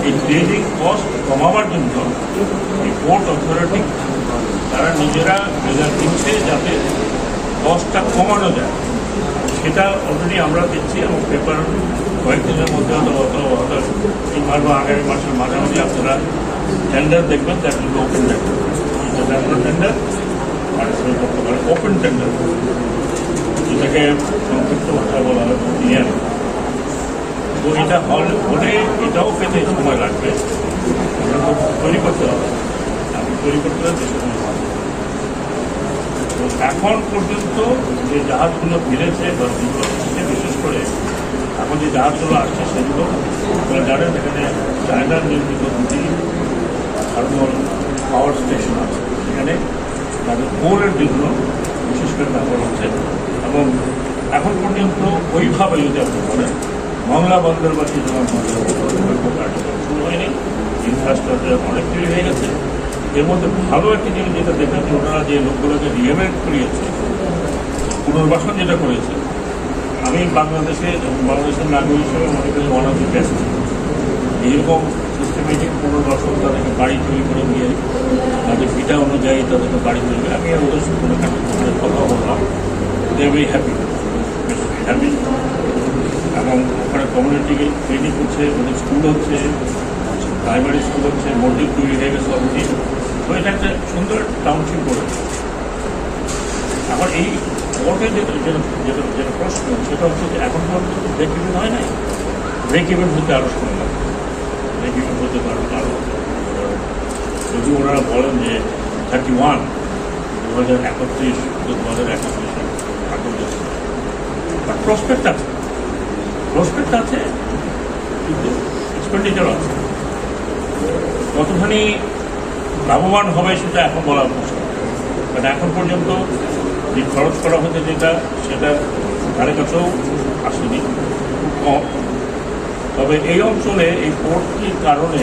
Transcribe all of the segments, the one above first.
এই dredging cost কমাবার জন্য এই পোর্ট অথরিটি তারা নিজেরা মেজার দিচ্ছে যাতে কস্টটা কমানো যায়, সেটা অলরেডি আমরা দিচ্ছি এবং পেপার কয়েকদিনের মধ্যে হয়তো এই মাস বা আগামী মাসের মাঝামাঝি আপনারা টেন্ডার দেখবেন, that will be open tender আর করতে পারে ওপেন টেন্ডার, যেটাকে সংক্ষিপ্ত ভাষা বলা হয় ইন্ডিয়ান। তো এটা হলে এটাও পেতে সময় লাগবে, তৈরি করতে হবে, তৈরি করতে হবে বেশি সময় লাগবে। তো এখন পর্যন্ত যে জাহাজগুলো ফিরেছে বা যেগুলো বিশেষ করে এখন যে জাহাজগুলো আসছে সেগুলো জানেন এখানে চায়নার নির্মিত দুটি থার্মাল পাওয়ার স্টেশন আছে, সেখানে তাদের কোরের জন্য বিশেষ করে ব্যবহার হচ্ছে। এবং এখন পর্যন্ত ওইভাবে যদি আপনি বলেন মংলা বন্দরবাসী যেমন শুরু হয়নি, ইনফ্রাস্ট্রাকচার অনেক তৈরি হয়ে গেছে। এর মধ্যে ভালো একটা জিনিস যেটা দেখেছি, ওনারা যে লোকগুলোকে রিহেবিলিট করিয়েছে, পুনর্বাসন যেটা করেছে, আমি বাংলাদেশের নাগরিক হিসেবে মনে করি ওয়ান অফ দি বেস্ট। এইরকম সিস্টেমেটিক পুনর্বাসন, তাদেরকে বাড়ি তৈরি করে দিয়ে তাদের ভিটা অনুযায়ী তাদেরকে বাড়ি তৈরি, আমি ওদের ওখানে কথা বললাম, দে আর ভেরি হ্যাপি হ্যাপি। এবং ওখানে কমিউনিটিকে ট্রেনিং হচ্ছে, ওদের স্কুল হচ্ছে, প্রাইমারি স্কুল হচ্ছে, মসজিদ তৈরি হয়ে গেছে অলরেডি। তো এটা একটা সুন্দর টাউনশিপ করেছে। আবার এই কোর্টে যেটা প্রশ্ন সেটা হচ্ছে যে এখন পর্যন্ত ব্রেক ইভেন হয় নাই, ব্রেক ইভেন হতে আরও সময় লাগবে, ব্রেক ইভেন হতে আরও যদি ওনারা বলেন যে 31 2031 বাট প্রসপেক্ট আছে কিন্তু এক্সপেন্ডিচার আছে। কতখানি লাভবান হবে সেটা এখন বলা মুশকিল, কারণ এখন পর্যন্ত যে খরচ করা হচ্ছে সেটা ধারে কাছেও আসেনি, খুব কম। তবে এই অঞ্চলে এই পোর্টটির কারণে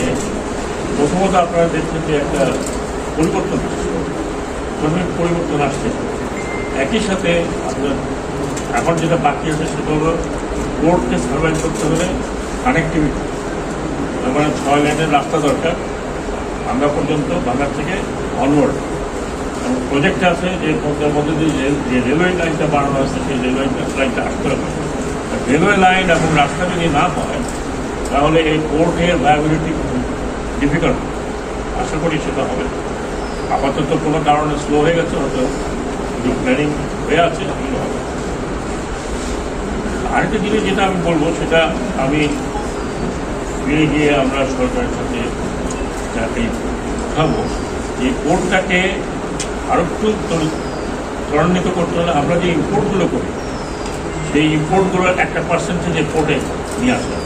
প্রথমত আপনারা দেখছেন যে একটা পরিবর্তন আসছে। একই সাথে আপনার এখন যেটা বাকি আছে সেটা হলো পোর্টকে সার্ভাইভ করতে হলে কানেক্টিভিটি, মানে 6 লেনের রাস্তা দরকার ভাঙ্গা পর্যন্ত, ভাঙ্গার থেকে অনওয়ার্ড। এবং প্রজেক্ট আছে যে মধ্যে দিয়ে যে রেলওয়ে লাইনটা বানানো আছে সেই রেলওয়ে লাইনটা আসতে হবে। রেলওয়ে লাইন এবং রাস্তা যদি না হয় তাহলে এই পোর্টের ভায়াবিলিটি ডিফিকাল্ট। আশা করি সেটা হবে। আপাতত কোনো কারণে স্লো হয়ে গেছে, হয়তো প্ল্যানিং হয়ে আছে, সেগুলো হবে। আরেকটা জিনিস যেটা আমি বলবো সেটা আমি ফিরে গিয়ে আমরা সরকারের সাথে উঠাবো, যে পোর্টটাকে আরো একটু ত্বরান্বিত করতে হলে আমরা যে ইম্পোর্টগুলো করি সেই ইম্পোর্টগুলোর একটা পার্সেন্টেজ পোর্টে নিয়ে আসা।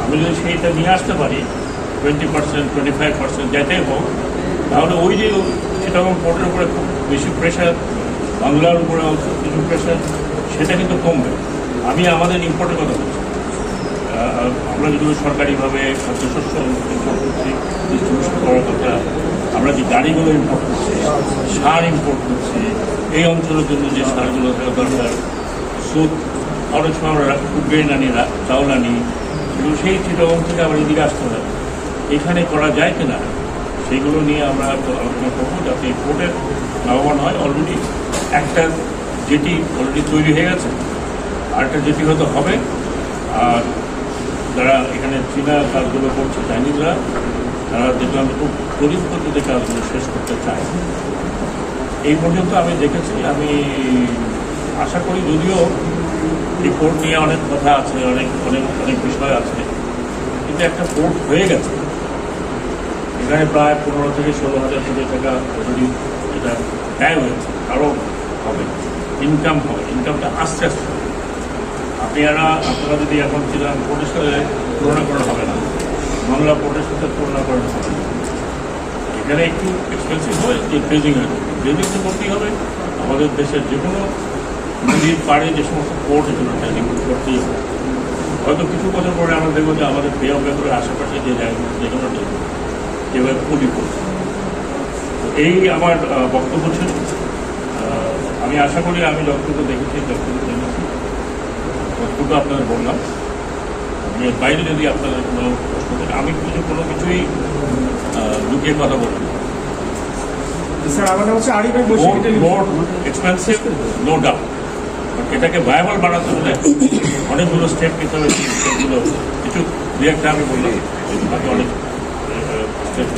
আমি যদি সেইটা নিয়ে আসতে পারি 20%, 25% যাইতেই হোক, তাহলে ওই যে সেটা পোর্টের উপরে খুব বেশি প্রেশার, বাংলার উপরে কিছু প্রেশার, সেটা কিন্তু কমবে। আমি আমাদের ইম্পোর্টের কথা বলছি, আমরা যদি সরকারিভাবে খাদ্যশস্য ইম্পোর্ট করছি, ডিস্ট্রিবিউশন করার কথা, আমরা যে গাড়িগুলো ইম্পোর্ট করছি, সার ইম্পোর্ট করছি, এই অঞ্চলের জন্য যে সারগুলো থাকা দরকার, সুদ অনেক সময় আমরা গ্রেন আনি, চাউল আনি, কিন্তু সেই চিটাগং থেকে আবার এদিকে আসতে হবে। এখানে করা যায় কিনা সেইগুলো নিয়ে আমরা আলোচনা করবো, যাতে এই পোর্টের লাভবান হয়। অলরেডি একটা জেটি অলরেডি তৈরি হয়ে গেছে, আরেকটা জেটি হয়তো হবে। আর যারা এখানে চীনা কাজগুলো করছে, চাইনিজরা, তারা দেখলাম খুব তড়িৎ গতিতে কাজগুলো শেষ করতে চায়। এই পর্যন্ত আমি দেখেছি। আমি আশা করি, যদিও এই পোর্ট নিয়ে অনেক কথা আছে, অনেক অনেক অনেক বিষয় আছে, কিন্তু একটা পোর্ট হয়ে গেছে। এখানে প্রায় 15 থেকে 16,000 কোটি টাকা অলরেডি এটা ব্যয় হয়েছে, আরও হবে, ইনকাম হবে, ইনকামটা আস্তে আস্তে হবে। আপনারা যদি এখন ছিলেন পোর্টের সাথে তুলনা করা হবে না, বাংলা পোর্টের সাথে তুলনা করা হবে না। এখানে একটু এক্সপেন্সিভ হবে, যে ড্রেজিং হবে, ড্রেজিং তো করতেই হবে। আমাদের দেশের যে কোনো নদীর পাড়ে যে সমস্ত পোর্ট, এগুলো ড্রেজিং করতেই হবে। হয়তো কিছু বছর পরে আমরা দেখবো যে আমাদের বে অফ বেঙ্গলের আশেপাশে যে জায়গাগুলো, যে কোনো যেভাবে পুলি করছে। তো এই আমার বক্তব্য ছিল। আমি আশা করি আমি যতটুকু দেখেছি, যতটুকু আপনাদের বললাম। বাইরে যদি আপনাদের কোনো প্রশ্ন থাকে, আমি কোনো কিছুই লুকিয়ে কথা বলবো। স্যার আমাদের হচ্ছে আরিফের মোর এক্সপেন্সিভ নো ডাউট, এটাকে ভায়াবল বানাতে হলে অনেকগুলো স্টেপ নিতে হবে। সেগুলো কিছু দু একটা আমি বললাম, বাকি অনেক স্টেপ